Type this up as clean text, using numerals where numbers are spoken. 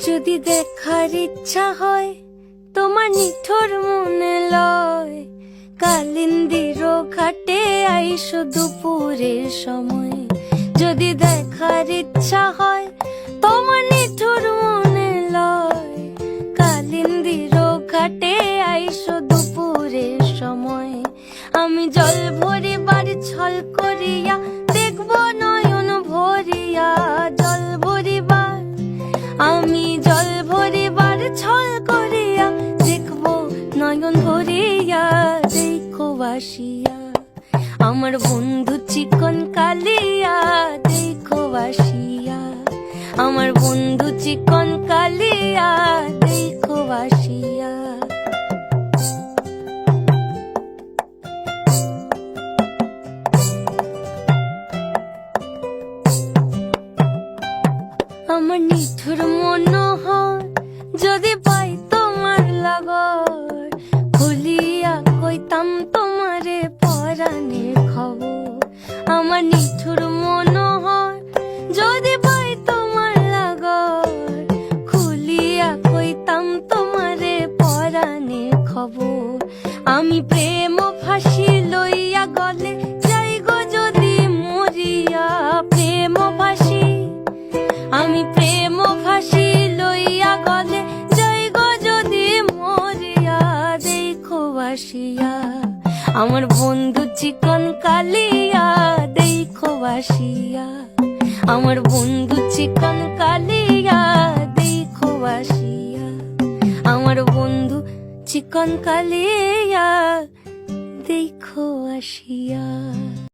যদি দেখার ইচ্ছা হয় তোমার নিঠুর মনে লয়, কালিন্দির ঘাটে আইসো দুপুরের সময়। যদি দেখার ইচ্ছা হয় তোমার নিঠুর মনে লয়, কালিন্দির ঘাটে আইসো দুপুরের সময়। আমি জল ভরিবার ছল করিয়া দেখব নয়ন ভরিয়া, জল ভরিবার আমি জল ভরিবার ছল করিয়া দেখব নয়ন ভরিয়া। দেখো বাসিয়া আমার বন্ধু চিকন কালিয়া, দেখো বাসিয়া আমার বন্ধু চিকন কালিয়া, দেখো বাসিয়া। আমার নিঠুর মনোহর যদি পাই তোমার লাগর, খুলিয়া কইতাম তোমারে পরাণের খবর। আমার নিঠুর মনোহর যদি পাই তোমার লাগর, খুলিয়া কইতাম তোমারে পরাণের খবর। আমি প্রেম ফাঁসি লইয়া গলে যাই গো যদি মরিয়া, প্রেম ফাঁসি আমি প্রেম ফাঁসি লইয়া গলে যাই গো যদি মরিয়া। দেখো বাসিয়া আমার বন্ধু চিকন কালিয়া, দেখো বাসিয়া আমার বন্ধু চিকন কালিয়া, দেখো বাসিয়া আমার বন্ধু চিকন কালিয়া, দেখো আসিয়া।